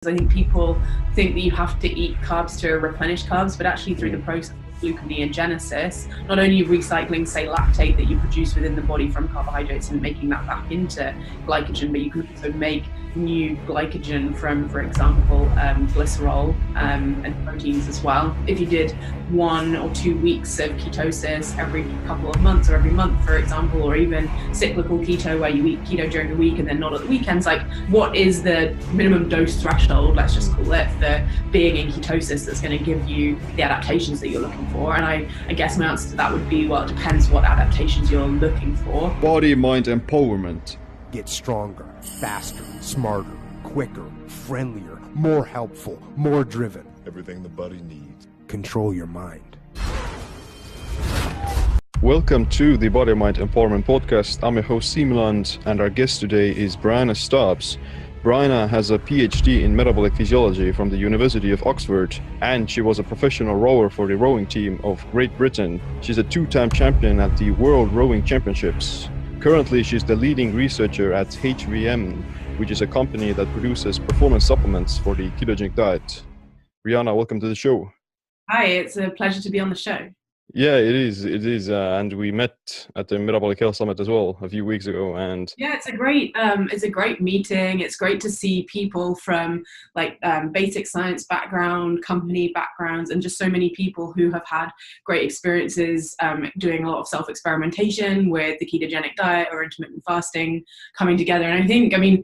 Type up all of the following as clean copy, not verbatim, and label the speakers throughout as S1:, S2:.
S1: I think people think that you have to eat carbs to replenish carbs, but actually through the process of gluconeogenesis, not only recycling, say, lactate that you produce within the body from carbohydrates and making that back into glycogen, but you can also make new glycogen from, for example, glycerol and proteins as well. If you did 1 or 2 weeks of ketosis every couple of months or every month, for example, or even cyclical keto where you eat keto during the week and then not at the weekends, like what is the minimum dose threshold, let's just call it, for being in ketosis that's going to give you the adaptations that you're looking for? And I guess my answer to that would be, well, it depends what adaptations you're looking for.
S2: Body, mind, empowerment.
S3: Get stronger, faster, smarter, quicker, friendlier, more helpful, more driven.
S4: Everything the body needs.
S3: Control your mind.
S2: Welcome to the Body, Mind, Empowerment podcast. I'm your host, Simuland, and our guest today is Brianna Stubbs. Brianna has a PhD in metabolic physiology from the University of Oxford, and she was a professional rower for the rowing team of Great Britain. She's a 2-time champion at the World Rowing Championships. Currently, she's the leading researcher at HVM, which is a company that produces performance supplements for the ketogenic diet. Brianna, welcome to the show.
S1: Hi, it's a pleasure to be on the show.
S2: Yeah, it is, and we met at the Metabolic Health Summit as well a few weeks ago. And
S1: yeah, it's a great meeting. It's great to see people from basic science background, company backgrounds, and just so many people who have had great experiences doing a lot of self-experimentation with the ketogenic diet or intermittent fasting coming together. And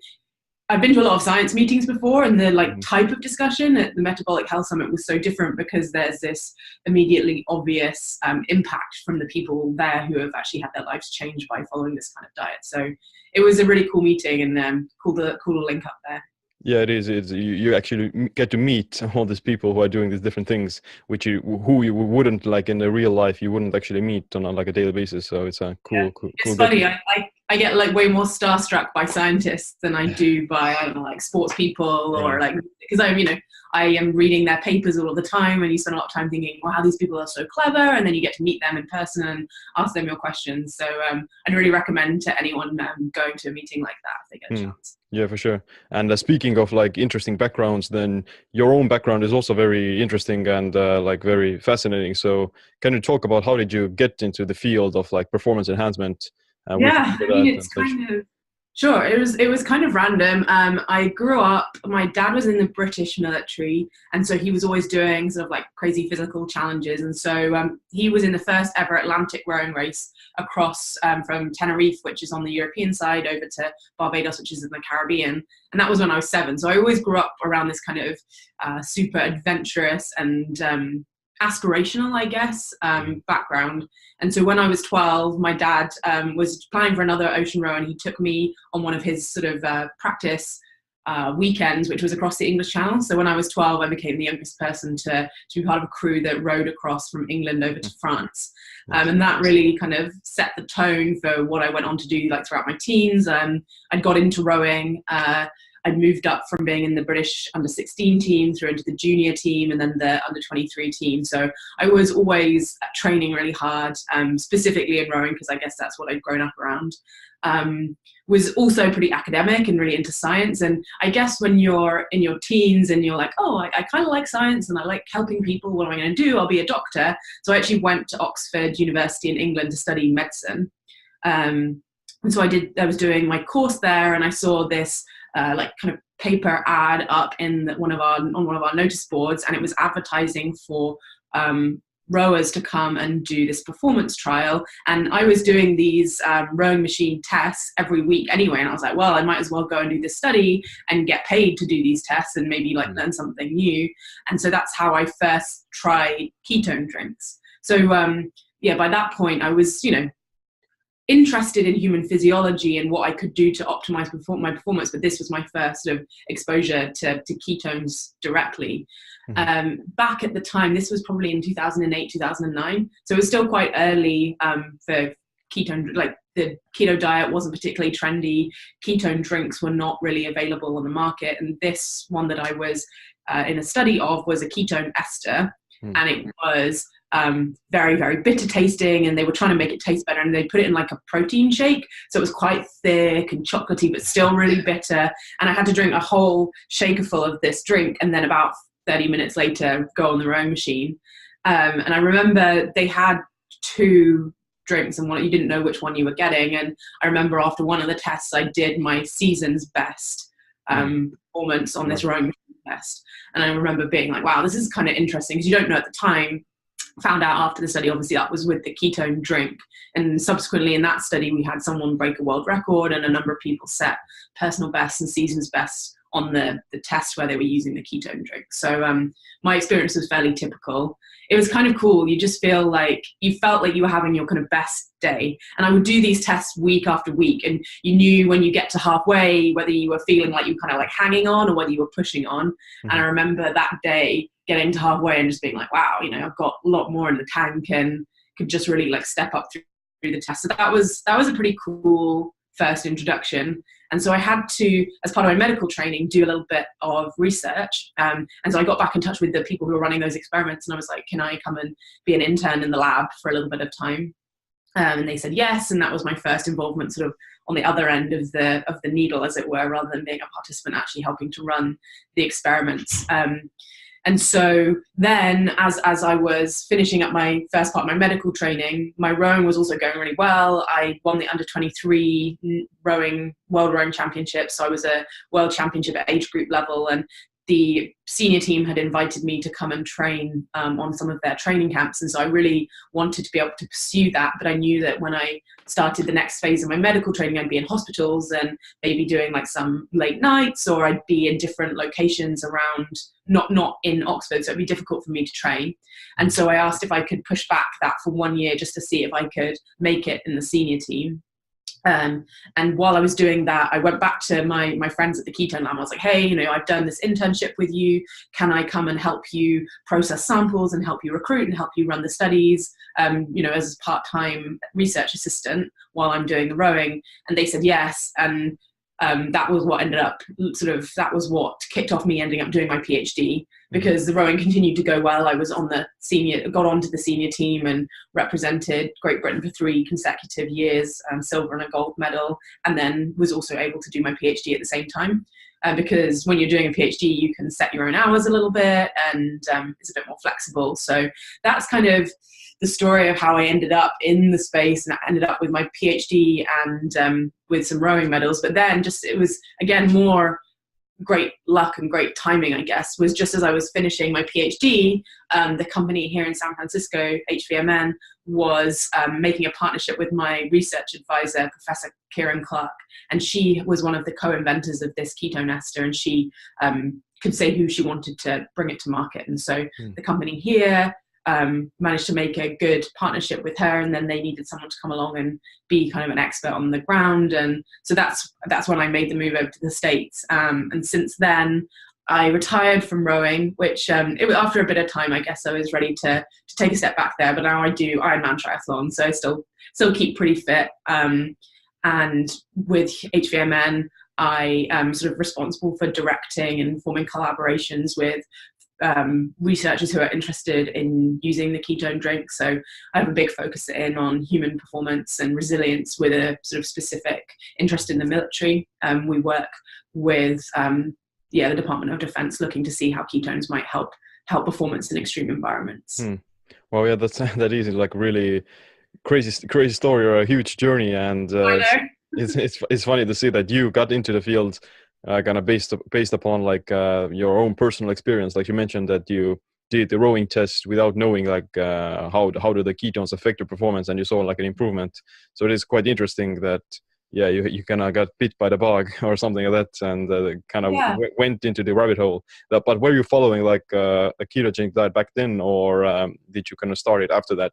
S1: I've been to a lot of science meetings before, and the type of discussion at the Metabolic Health Summit was so different because there's this immediately obvious impact from the people there who have actually had their lives changed by following this kind of diet. So it was a really cool meeting, and cool to link up there.
S2: yeah, it is. You actually get to meet all these people who are doing these different things, who you wouldn't, like in the real life, you wouldn't actually meet on a daily basis. So it's a cool.
S1: It's funny. I get way more starstruck by scientists than I do by sports people or because I am reading their papers all the time, and you spend a lot of time thinking, wow, these people are so clever, and then you get to meet them in person and ask them your questions. So I'd really recommend to anyone going to a meeting like that if they get a chance.
S2: Yeah, for sure. And speaking of interesting backgrounds, then your own background is also very interesting and very fascinating. So can you talk about how did you get into the field of performance enhancement?
S1: Sure. It was kind of random. I grew up, my dad was in the British military, and so he was always doing sort of crazy physical challenges. And so he was in the first ever Atlantic rowing race across from Tenerife, which is on the European side, over to Barbados, which is in the Caribbean. And that was when I was 7. So I always grew up around this kind of super adventurous and aspirational, I guess, background. And so when I was 12, my dad was applying for another ocean row, and he took me on one of his sort of practice weekends, which was across the English Channel. So when I was 12, I became the youngest person to be part of a crew that rowed across from England over to France. And that really kind of set the tone for what I went on to do throughout my teens. I got into rowing. I'd moved up from being in the British under-16 team through into the junior team and then the under-23 team. So I was always training really hard, specifically in rowing, because I guess that's what I'd grown up around. Was also pretty academic and really into science. And I guess when you're in your teens and you're like, oh, I kind of like science and I like helping people, what am I going to do? I'll be a doctor. So I actually went to Oxford University in England to study medicine. And so I was doing my course there, and I saw this kind of paper ad up in one of our notice boards, and it was advertising for rowers to come and do this performance trial. And I was doing these rowing machine tests every week anyway, and I was like, well, I might as well go and do this study and get paid to do these tests and maybe learn something new. And so that's how I first tried ketone drinks. So by that point I was interested in human physiology and what I could do to optimize my performance, but this was my first sort of exposure to ketones directly. Back at the time, this was probably in 2008, 2009, so it was still quite early for ketone, the keto diet wasn't particularly trendy. Ketone drinks were not really available on the market, and this one that I was in a study of was a ketone ester, and it was very, very bitter tasting, and they were trying to make it taste better, and they put it in like a protein shake. So it was quite thick and chocolatey, but still really bitter. And I had to drink a whole shaker full of this drink, and then about 30 minutes later, go on the rowing machine. And I remember they had 2 drinks, and you didn't know which one you were getting. And I remember after one of the tests, I did my season's best performance on this rowing machine test. And I remember being like, wow, this is kind of interesting, because you don't know at the time. Found out after the study, obviously, that was with the ketone drink. And subsequently in that study, we had someone break a world record, and a number of people set personal bests and season's best on the test where they were using the ketone drink. So my experience was fairly typical. It was kind of cool. You just felt like you were having your kind of best day. And I would do these tests week after week, and you knew when you get to halfway whether you were feeling like you were kind of like hanging on or whether you were pushing on. Mm-hmm. And I remember that day getting to halfway and just being like, wow, I've got a lot more in the tank and could just really like step up through the test. So that was a pretty cool first introduction. And so I had to, as part of my medical training, do a little bit of research. And so I got back in touch with the people who were running those experiments, and I was like, can I come and be an intern in the lab for a little bit of time? And they said yes, and that was my first involvement sort of on the other end of the needle, as it were, rather than being a participant actually helping to run the experiments. And so then as I was finishing up my first part of my medical training, my rowing was also going really well. I won the under 23 world rowing championship. So I was a world championship at age group level, and the senior team had invited me to come and train on some of their training camps. And so I really wanted to be able to pursue that. But I knew that when I started the next phase of my medical training, I'd be in hospitals and maybe doing like some late nights, or I'd be in different locations around, not in Oxford. So it'd be difficult for me to train. And so I asked if I could push back that for 1 year just to see if I could make it in the senior team. And while I was doing that, I went back to my friends at the Ketone Lab. I was like, hey, I've done this internship with you. Can I come and help you process samples and help you recruit and help you run the studies, as a part-time research assistant while I'm doing the rowing? And they said yes. And that was what ended up that was what kicked off me ending up doing my PhD, because the rowing continued to go well. I was got onto the senior team and represented Great Britain for 3 consecutive years, silver and a gold medal, and then was also able to do my PhD at the same time. Because when you're doing a PhD, you can set your own hours a little bit, and it's a bit more flexible. So that's kind of the story of how I ended up in the space, and I ended up with my PhD and with some rowing medals. But then it was, again, more great luck and great timing, I guess, was just as I was finishing my PhD, the company here in San Francisco, HVMN, was making a partnership with my research advisor, Professor Kieran Clark. And she was one of the co-inventors of this ketone ester, and she could say who she wanted to bring it to market. And so the company here managed to make a good partnership with her, and then they needed someone to come along and be kind of an expert on the ground. And so that's when I made the move over to the States. And since then, I retired from rowing, which it was after a bit of time, I guess I was ready to take a step back there. But now I do Ironman triathlon, so I still keep pretty fit. And with HVMN, I am sort of responsible for directing and forming collaborations with researchers who are interested in using the ketone drink. So I have a big focus on human performance and resilience, with a sort of specific interest in the military. We work with the Department of Defense, looking to see how ketones might help performance in extreme environments.
S2: Well, yeah, that is like really crazy story, or a huge journey, and
S1: I know.
S2: it's funny to see that you got into the field kind of based upon like your own personal experience. Like you mentioned that you did the rowing test without knowing like how do the ketones affect your performance, and you saw like an improvement. So it is quite interesting that you kind of got bit by the bug or something like that, and kind of went into the rabbit hole. But were you following like a ketogenic diet back then, or did you kind of start it after that?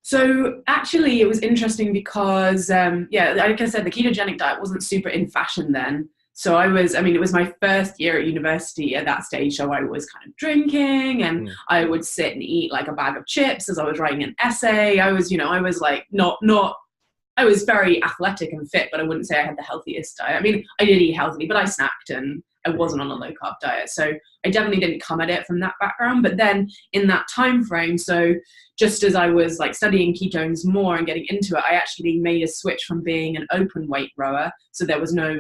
S1: So actually, it was interesting because like I said, the ketogenic diet wasn't super in fashion then. So it was my first year at university at that stage. So I was kind of drinking, and I would sit and eat like a bag of chips as I was writing an essay. I was like I was very athletic and fit, but I wouldn't say I had the healthiest diet. I mean, I did eat healthily, but I snacked and I wasn't on a low carb diet. So I definitely didn't come at it from that background. But then in that time frame, so just as I was like studying ketones more and getting into it, I actually made a switch from being an open weight rower. So there was no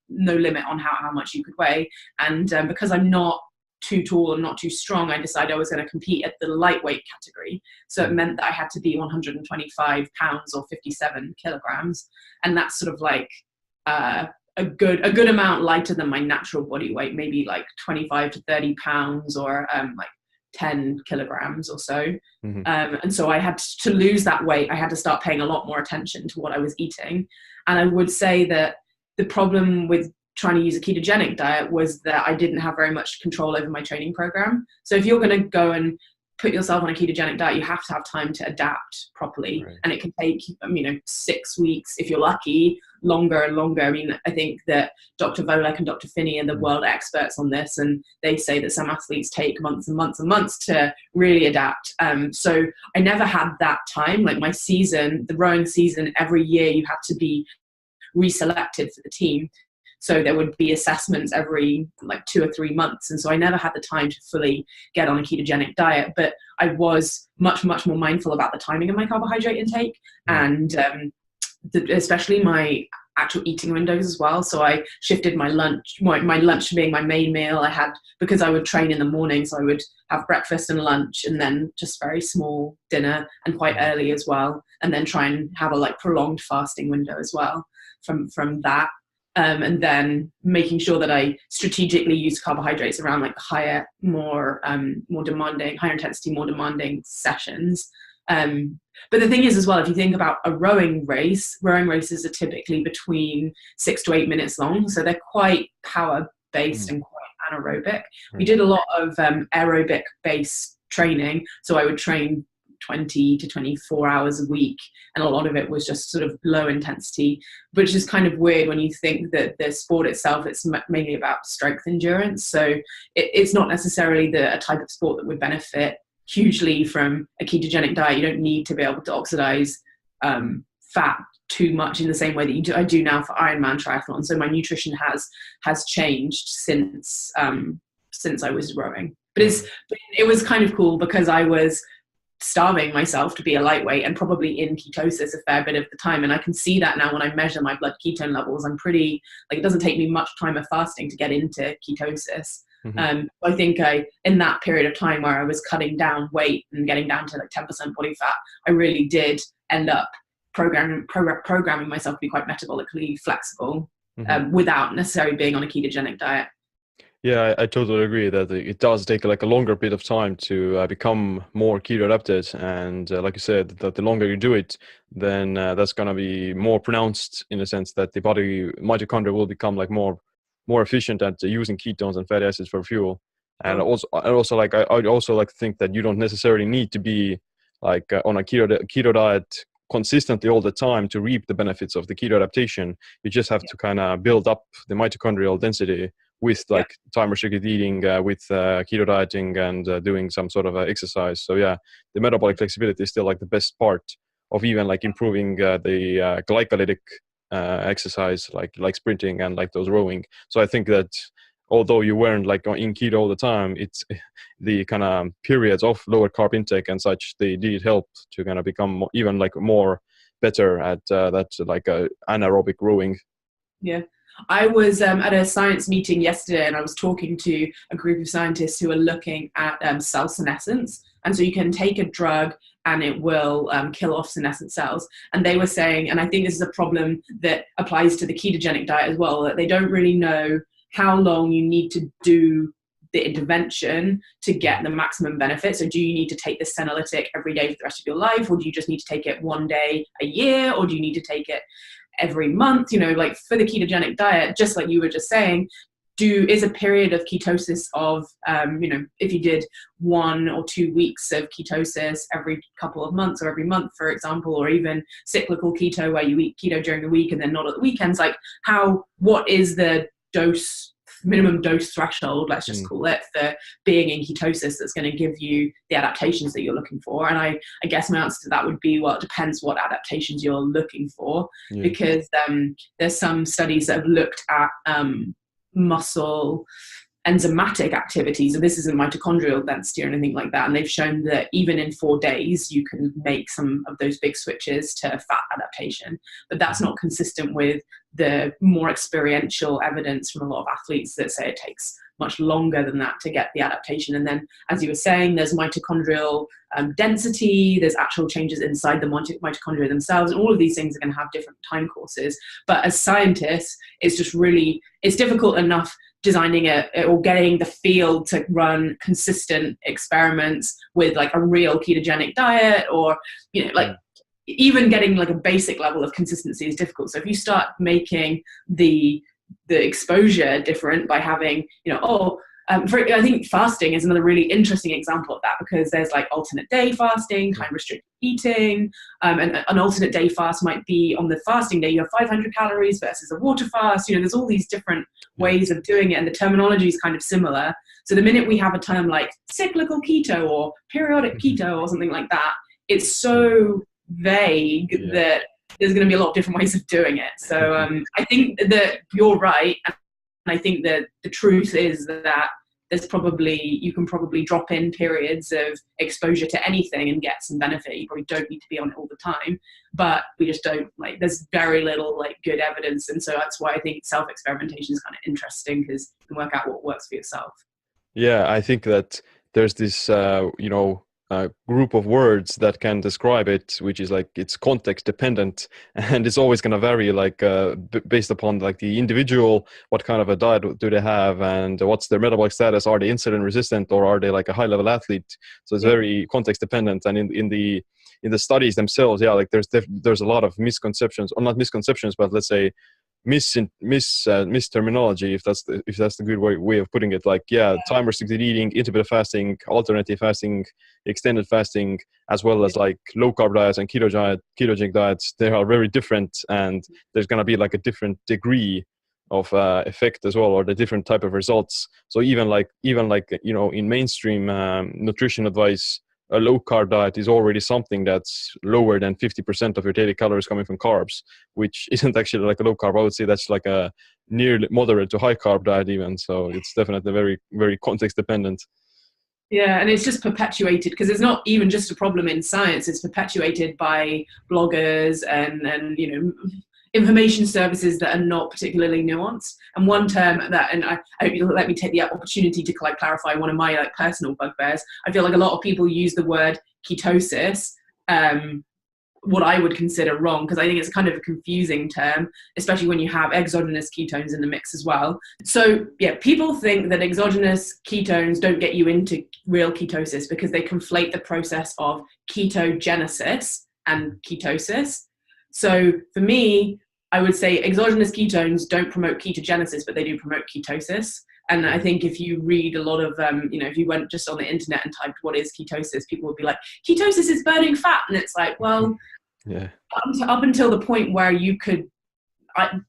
S1: no limit on how much you could weigh. And because I'm not too tall and not too strong, I decided I was going to compete at the lightweight category. So it meant that I had to be 125 pounds or 57 kilograms. And that's sort of like a good amount lighter than my natural body weight, maybe like 25 to 30 pounds or like 10 kilograms or so.
S2: Mm-hmm.
S1: And so I had to lose that weight. I had to start paying a lot more attention to what I was eating. And I would say that the problem with trying to use a ketogenic diet was that I didn't have very much control over my training program. So if you're going to go and put yourself on a ketogenic diet, you have to have time to adapt properly. Right. And it can take, 6 weeks, if you're lucky, longer and longer. I mean, I think that Dr. Volek and Dr. Finney are the world experts on this, and they say that some athletes take months and months and months to really adapt. So I never had that time. Like my season, the rowing season, every year you had to be reselected for the team. So there would be assessments every like 2 or 3 months. And so I never had the time to fully get on a ketogenic diet, but I was much, much more mindful about the timing of my carbohydrate intake and especially my actual eating windows as well. So I shifted my lunch being my main meal. I had, because I would train in the morning, so I would have breakfast and lunch and then just very small dinner and quite early as well. And then try and have a like prolonged fasting window as well from that. And then making sure that I strategically use carbohydrates around like higher, more demanding, higher intensity, more demanding sessions. But the thing is as well, if you think about a rowing races are typically between 6 to 8 minutes long. So they're quite power based and quite anaerobic. We did a lot of aerobic based training. So I would train 20 to 24 hours a week, and a lot of it was just sort of low intensity, which is kind of weird when you think that the sport itself, it's mainly about strength endurance. So it's not necessarily a type of sport that would benefit hugely from a ketogenic diet. You don't need to be able to oxidize fat too much in the same way that I do now for Ironman triathlon. So my nutrition has changed since I was rowing. But it was kind of cool because I was starving myself to be a lightweight and probably in ketosis a fair bit of the time. And I can see that now when I measure my blood ketone levels. I'm pretty, like, it doesn't take me much time of fasting to get into ketosis. I think in that period of time where I was cutting down weight and getting down to like 10% body fat, I really did end up programming myself to be quite metabolically flexible without necessarily being on a ketogenic diet.
S2: Yeah, I totally agree that it does take like a longer bit of time to become more keto adapted, and like you said, that the longer you do it, then that's gonna be more pronounced in the sense that the body mitochondria will become like more efficient at using ketones and fatty acids for fuel. And also like I'd also like to think that you don't necessarily need to be like on a keto diet consistently all the time to reap the benefits of the keto adaptation. You just have to kind of build up the mitochondrial density with like time restricted eating, with keto dieting and doing some sort of exercise. So yeah, the metabolic flexibility is still like the best part of even like improving the glycolytic exercise, like sprinting and like those rowing. So I think that although you weren't like in keto all the time, it's the kind of periods of lower carb intake and such, they did help to kind of become even like more better at that like anaerobic rowing.
S1: Yeah. I was at a science meeting yesterday and I was talking to a group of scientists who are looking at cell senescence. And so you can take a drug and it will kill off senescent cells. And they were saying, and I think this is a problem that applies to the ketogenic diet as well, that they don't really know how long you need to do the intervention to get the maximum benefit. So do you need to take the senolytic every day for the rest of your life? Or do you just need to take it one day a year? Or do you need to take it every month? Like for the ketogenic diet, just like you were just saying, is a period of ketosis of, if you did 1 or 2 weeks of ketosis every couple of months or every month, for example, or even cyclical keto where you eat keto during the week and then not at the weekends, like what is the minimum dose threshold, let's just call it, for being in ketosis that's going to give you the adaptations that you're looking for? And I guess my answer to that would be, well, it depends what adaptations you're looking for, because there's some studies that have looked at muscle enzymatic activity. So this isn't mitochondrial density or anything like that. And they've shown that even in 4 days, you can make some of those big switches to fat adaptation. But that's not consistent with the more experiential evidence from a lot of athletes that say it takes much longer than that to get the adaptation. And then, as you were saying, there's mitochondrial density, there's actual changes inside the mitochondria themselves, and all of these things are going to have different time courses. But as scientists, it's difficult enough designing it or getting the field to run consistent experiments with like a real ketogenic diet, or even getting like a basic level of consistency is difficult. So if you start making the exposure different by having, I think fasting is another really interesting example of that, because there's like alternate day fasting, time restricted eating, and an alternate day fast might be on the fasting day you have 500 calories versus a water fast. There's all these different ways of doing it, and the terminology is kind of similar. So the minute we have a term like cyclical keto or periodic keto or something like that, it's so vague that there's going to be a lot of different ways of doing it. So I think that you're right. And I think that the truth is that you can probably drop in periods of exposure to anything and get some benefit. You probably don't need to be on it all the time, but we just don't, there's very little good evidence. And so that's why I think self-experimentation is kind of interesting, because you can work out what works for yourself.
S2: Yeah, I think that there's this, group of words that can describe it, which is it's context dependent, and it's always going to vary based upon the individual, what kind of a diet do they have, and what's their metabolic status, are they insulin resistant, or are they a high level athlete. So it's very context dependent. And in the studies themselves, there's a lot of misconceptions, or not misconceptions, but let's say misterminology, if that's the good way of putting it. Time restricted eating, intermittent fasting, alternative fasting, extended fasting, as well as low carb diets and ketogenic diets, they are very different, and there's going to be a different degree of effect as well, or the different type of results. So even in mainstream nutrition advice, a low carb diet is already something that's lower than 50% of your daily calories coming from carbs, which isn't actually a low carb. I would say that's a nearly moderate to high carb diet even. So it's definitely very, very context dependent.
S1: Yeah, and it's just perpetuated, because it's not even just a problem in science. It's perpetuated by bloggers and information services that are not particularly nuanced. And one term that, and I hope you'll let me take the opportunity to clarify one of my personal bugbears. I feel like a lot of people use the word ketosis, what I would consider wrong, because I think it's kind of a confusing term, especially when you have exogenous ketones in the mix as well. So yeah, people think that exogenous ketones don't get you into real ketosis because they conflate the process of ketogenesis and ketosis. So for me, I would say exogenous ketones don't promote ketogenesis, but they do promote ketosis. And I think if you read a lot of, if you went just on the internet and typed what is ketosis, people would be like, ketosis is burning fat. And it's up until the point where you could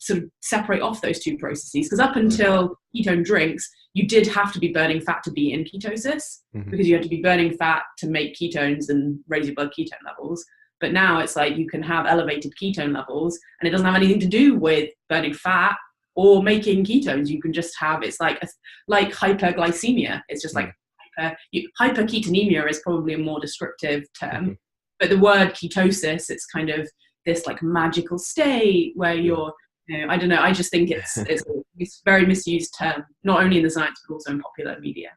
S1: sort of separate off those two processes. Because up until ketone drinks, you did have to be burning fat to be in ketosis, because you had to be burning fat to make ketones and raise your blood ketone levels. But now it's you can have elevated ketone levers, and it doesn't have anything to do with burning fat or making ketones. You can just have, it's like hyperglycemia. It's just hyperketonemia is probably a more descriptive term. But the word ketosis, it's kind of this magical state where you're, I don't know. I just think it's a very misused term, not only in the science, but also in popular media.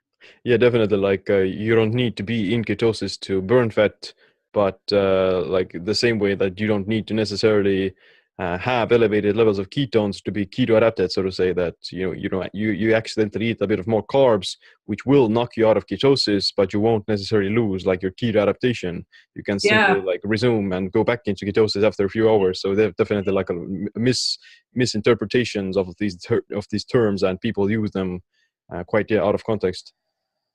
S2: Yeah, definitely. You don't need to be in ketosis to burn fat. But the same way that you don't need to necessarily have elevated levels of ketones to be keto adapted, so to say, that you accidentally eat a bit of more carbs, which will knock you out of ketosis, but you won't necessarily lose your keto adaptation. You can simply resume and go back into ketosis after a few hours. So there's definitely misinterpretations of these terms, and people use them quite out of context.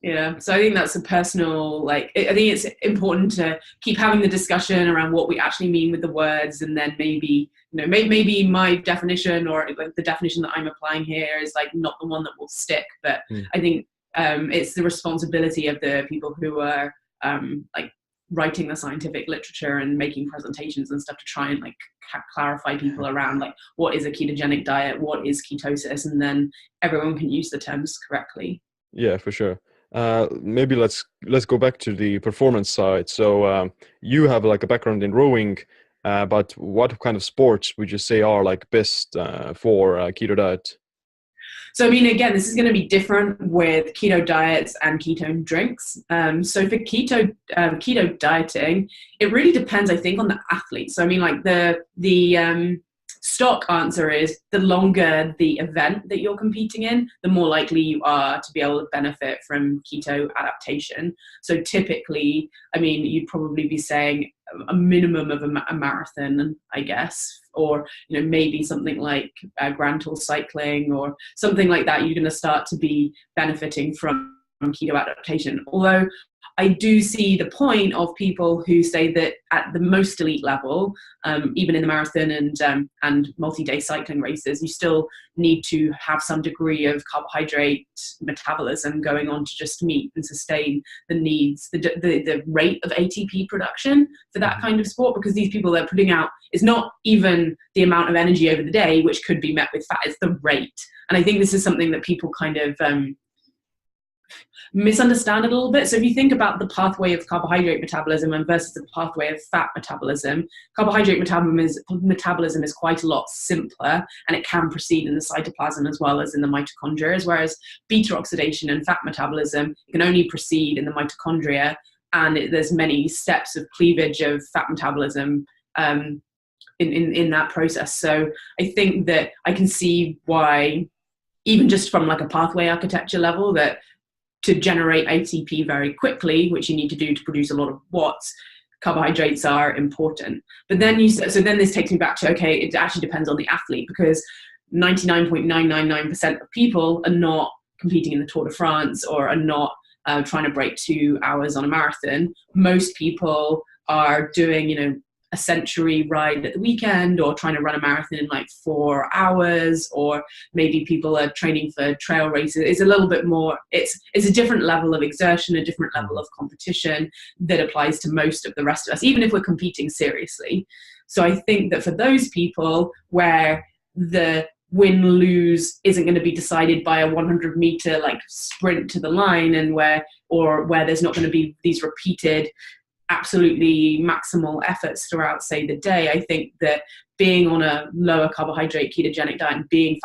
S1: Yeah, so I think that's a personal, I think it's important to keep having the discussion around what we actually mean with the words, and then maybe, maybe my definition or the definition that I'm applying here is not the one that will stick. But I think it's the responsibility of the people who are writing the scientific literature and making presentations and stuff to try and like clarify people around like what is a ketogenic diet, what is ketosis, and then everyone can use the terms correctly.
S2: Yeah, for sure. Maybe let's go back to the performance side. So you have like a background in rowing, but what kind of sports would you say are like best for keto diet?
S1: So, I mean, again, this is going to be different with keto diets and ketone drinks. So for keto dieting, it really depends, I think, on the athlete. So, I mean, like the stock answer is the longer the event that you're competing in, the more likely you are to be able to benefit from keto adaptation. So typically, I mean, you'd probably be saying a minimum of a marathon, I guess, or maybe something like Grand Tour cycling or something like that. You're going to start to be benefiting from keto adaptation. Although I do see the point of people who say that at the most elite level, even in the marathon and multi-day cycling races, you still need to have some degree of carbohydrate metabolism going on to just meet and sustain the needs, the rate of ATP production for that kind of sport, because these people they're putting out is not even the amount of energy over the day, which could be met with fat, it's the rate. And I think this is something that people kind of misunderstand a little bit. So if you think about the pathway of carbohydrate metabolism and versus the pathway of fat metabolism, carbohydrate metabolism is quite a lot simpler, and it can proceed in the cytoplasm as well as in the mitochondria, whereas beta oxidation and fat metabolism can only proceed in the mitochondria, and there's many steps of cleavage of fat metabolism in that process. So I think that I can see why, even just from like a pathway architecture level, that to generate ATP very quickly, which you need to do to produce a lot of watts, carbohydrates are important. But then so then this takes me back to, okay, it actually depends on the athlete, because 99.999% of people are not competing in the Tour de France or are not trying to break 2 hours on a marathon. Most people are doing, a century ride at the weekend, or trying to run a marathon in like 4 hours, or maybe people are training for trail races. It's a little bit more, it's a different level of exertion, a different level of competition that applies to most of the rest of us, even if we're competing seriously. So I think that for those people where the win-lose isn't going to be decided by a 100-meter like sprint to the line, and where there's not going to be these repeated absolutely maximal efforts throughout, say, the day, I think that being on a lower carbohydrate ketogenic diet and being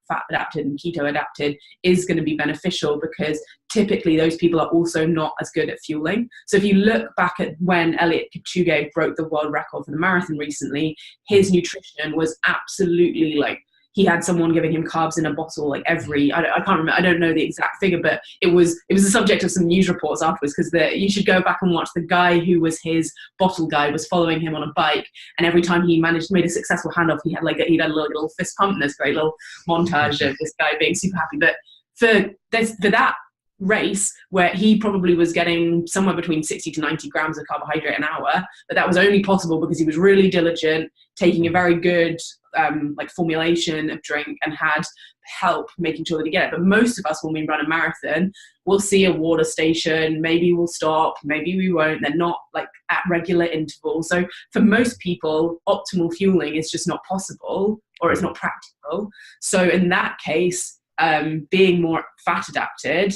S1: fat adapted and keto adapted is going to be beneficial, because typically those people are also not as good at fueling. So if you look back at when Eliud Kipchoge broke the world record for the marathon recently, his nutrition was absolutely like, he had someone giving him carbs in a bottle like every, I can't remember, I don't know the exact figure, but it was the subject of some news reports afterwards, because you should go back and watch. The guy who was his bottle guy was following him on a bike, and every time he made a successful handoff, he had a little fist pump, and this great little montage of this guy being super happy. But for that race, where he probably was getting somewhere between 60 to 90 grams of carbohydrate an hour, but that was only possible because he was really diligent, taking a very good formulation of drink, and had help making sure that he get it. But most of us, when we run a marathon, we'll see a water station, maybe we'll stop, maybe we won't. They're not like at regular intervals. So for most people, optimal fueling is just not possible, or it's not practical. So in that case, being more fat adapted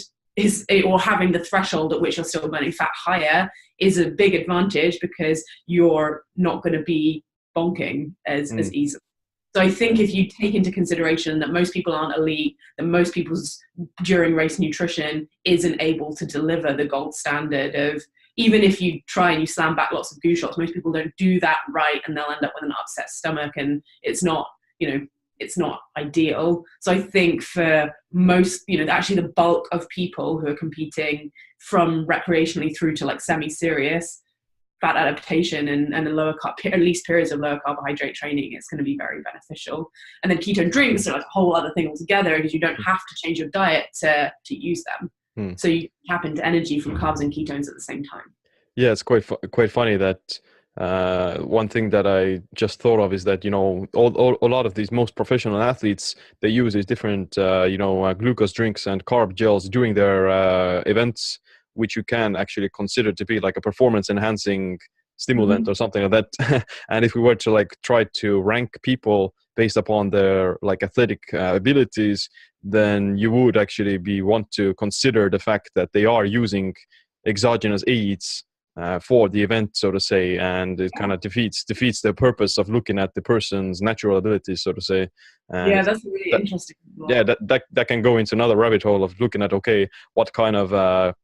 S1: or having the threshold at which you're still burning fat higher is a big advantage, because you're not going to be bonking as easily. So I think if you take into consideration that most people aren't elite, that most people's during race nutrition isn't able to deliver the gold standard of, even if you try and you slam back lots of goo shots, most people don't do that right, and they'll end up with an upset stomach, and it's not, it's not ideal. So I think for most, actually the bulk of people who are competing from recreationally through to like semi-serious, fat adaptation and a lower at least periods of lower carbohydrate training, it's going to be very beneficial. And then ketone drinks are like a whole other thing altogether, because you don't have to change your diet to use them. So you tap into energy from carbs and ketones at the same time.
S2: Yeah, it's quite funny that one thing that I just thought of is that, a lot of these most professional athletes, they use these different, glucose drinks and carb gels during their events, which you can actually consider to be like a performance enhancing stimulant or something like that. And if we were to like try to rank people based upon their like athletic abilities, then you would actually want to consider the fact that they are using exogenous aids for the event, so to say, and it kind of defeats the purpose of looking at the person's natural abilities, so to say. And
S1: that's really interesting.
S2: Yeah, that can go into another rabbit hole of looking at, okay, what kind of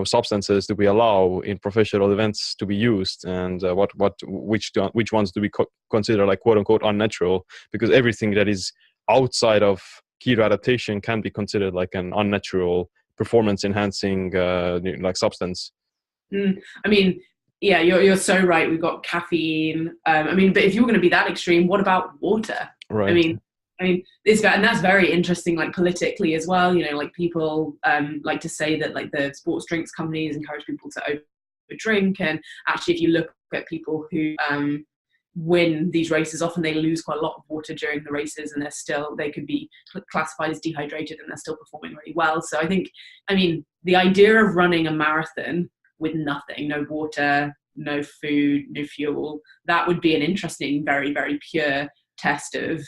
S2: substances do we allow in professional events to be used, and which ones do we consider like quote unquote unnatural, because everything that is outside of keto adaptation can be considered like an unnatural performance enhancing like substance.
S1: I mean, yeah, you're so right. We've got caffeine. I mean, but if you were going to be that extreme, what about water?
S2: Right.
S1: I mean, and that's very interesting, like politically as well. You know, like people like to say that like the sports drinks companies encourage people to overdrink, and actually, if you look at people who win these races, often they lose quite a lot of water during the races, and they could be classified as dehydrated, and they're still performing really well. So I mean, the idea of running a marathon with nothing, no water, no food, no fuel, that would be an interesting, very, very pure test of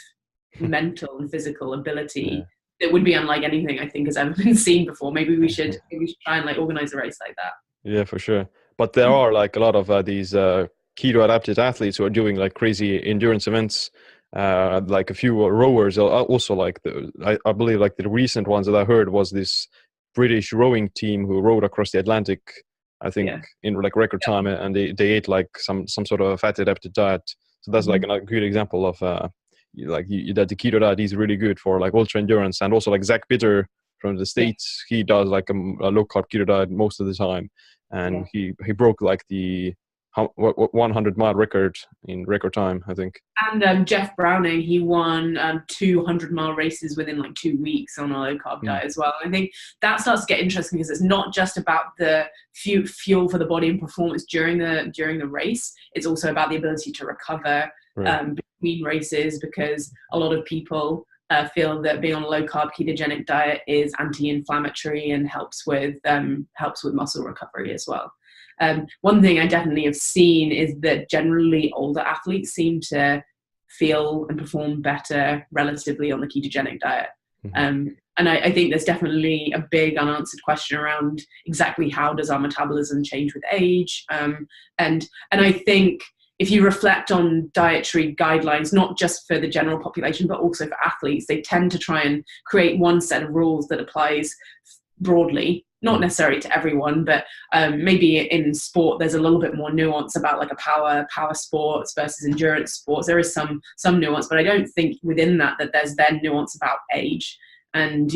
S1: mental and physical ability that would be unlike anything I think has ever been seen before. Maybe we should try and like organize a race like that. Yeah,
S2: for sure. But there are like a lot of these keto adapted athletes who are doing like crazy endurance events. Like a few rowers also, like I believe like the recent ones that I heard was this British rowing team who rowed across the Atlantic, I think in like record time, and they ate like some sort of fat adapted diet. So that's like a good example of that the keto diet is really good for like ultra endurance. And also like Zach Bitter from the States, he does like a low carb keto diet most of the time, and he broke like the 100-mile record in record time, I think.
S1: And Jeff Browning, he won 200-mile races within like 2 weeks on a low carb diet as well. I think that starts to get interesting because it's not just about the fuel for the body and performance during the race. It's also about the ability to recover between races, because a lot of people feel that being on a low carb ketogenic diet is anti-inflammatory and helps with muscle recovery as well. One thing I definitely have seen is that generally older athletes seem to feel and perform better relatively on the ketogenic diet. And I think there's definitely a big unanswered question around exactly how does our metabolism change with age. And I think if you reflect on dietary guidelines, not just for the general population, but also for athletes, they tend to try and create one set of rules that applies broadly, not necessarily to everyone, but maybe in sport there's a little bit more nuance about like a power sports versus endurance sports. There is some nuance, but I don't think within that there's then nuance about age. And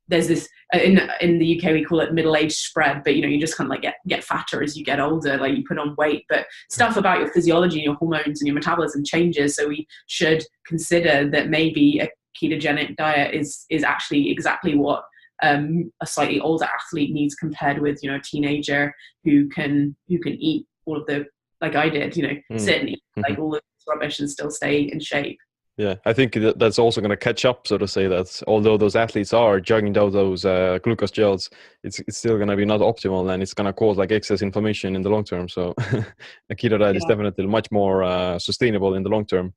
S1: there's this in the UK we call it middle-age spread, but you just kind of like get fatter as you get older, like you put on weight, but stuff about your physiology and your hormones and your metabolism changes. So we should consider that maybe a ketogenic diet is actually exactly what a slightly older athlete needs, compared with a teenager who can eat all of the, like I did, sit and eat like all of this rubbish and still stay in shape.
S2: Yeah, I think that's also going to catch up, so to say, that although those athletes are chugging down those glucose gels, it's still going to be not optimal, and it's going to cause like excess inflammation in the long term. So a keto diet is definitely much more sustainable in the long term.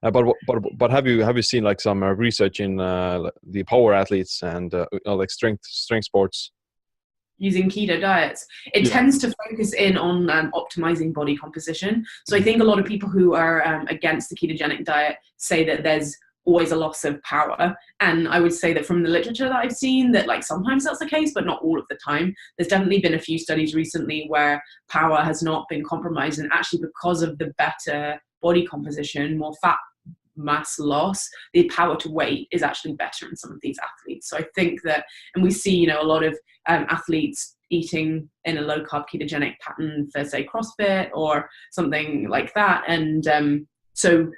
S2: But have you seen like some research in the power athletes and like strength sports
S1: using keto diets? It tends to focus in on optimizing body composition. So I think a lot of people who are against the ketogenic diet say that there's always a loss of power. And I would say that from the literature that I've seen, that like sometimes that's the case, but not all of the time. There's definitely been a few studies recently where power has not been compromised, and actually because of the better body composition, more fat mass loss, the power to weight is actually better in some of these athletes. So I think that, and we see a lot of athletes eating in a low carb ketogenic pattern for say CrossFit or something like that, and so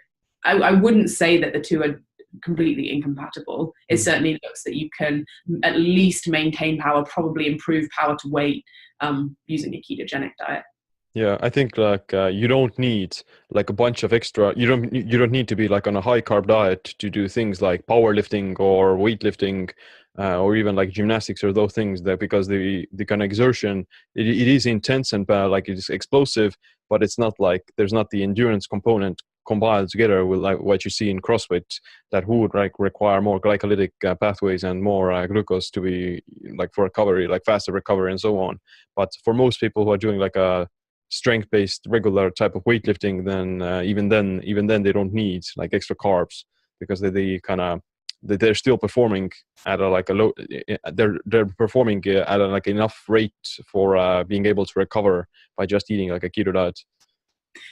S1: I wouldn't say that the two are completely incompatible. It certainly looks that you can at least maintain power, probably improve power to weight using a ketogenic diet.
S2: Yeah, I think like you don't need like a bunch of extra. You don't need to be like on a high carb diet to do things like powerlifting or weightlifting. or even like gymnastics or those things, that because the kind of exertion, it is intense and like it is explosive, but it's not like there's not the endurance component compiled together with like what you see in CrossFit that would like require more glycolytic pathways and more glucose to be like for recovery, like faster recovery and so on. But for most people who are doing like a strength-based regular type of weightlifting, then even then they don't need like extra carbs, because they kind of they're still performing at a like a low, they're performing at a like enough rate for being able to recover by just eating like a keto diet.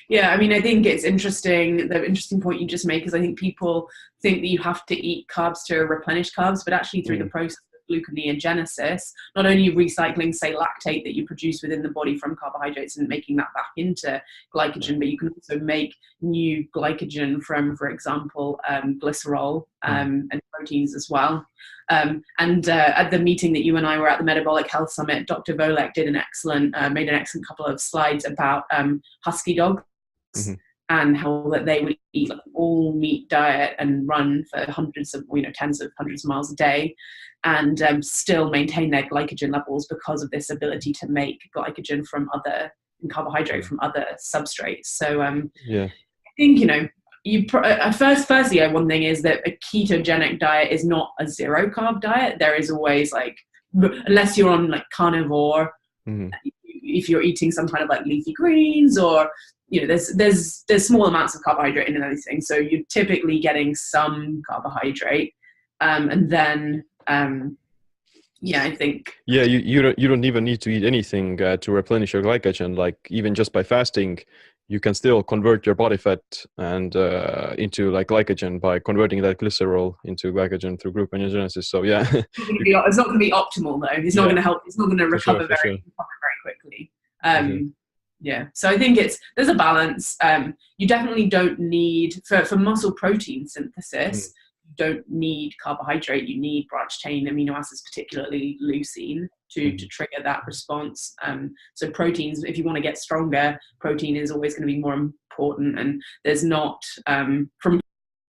S1: Yeah, I mean, I think it's interesting. The interesting point you just make is I think people think that you have to eat carbs to replenish carbs, but actually through the process of gluconeogenesis, not only are you recycling, say, lactate that you produce within the body from carbohydrates and making that back into glycogen, but you can also make new glycogen from, for example, glycerol and proteins as well. At the meeting that you and I were at, the Metabolic Health Summit, Dr. Volek made an excellent couple of slides about husky dogs and how that they would eat like all meat diet and run for tens of hundreds of miles a day, and still maintain their glycogen levels because of this ability to make glycogen from other and carbohydrate from other substrates. So I think firstly, one thing is that a ketogenic diet is not a zero carb diet. There is always unless you're on like carnivore, if you're eating some kind of like leafy greens or there's small amounts of carbohydrate in anything. So you're typically getting some carbohydrate, and then I think
S2: you don't even need to eat anything to replenish your glycogen. Like even just by fasting, you can still convert your body fat and into like glycogen by converting that glycerol into glycogen through gluconeogenesis. So
S1: it's not going to be optimal though. It's not going to help. It's not going to recover very quickly. So I think there's a balance. You definitely don't need for muscle protein synthesis. You don't need carbohydrate. You need branched chain amino acids, particularly leucine, to trigger that response. So proteins, if you want to get stronger, protein is always going to be more important. And there's not from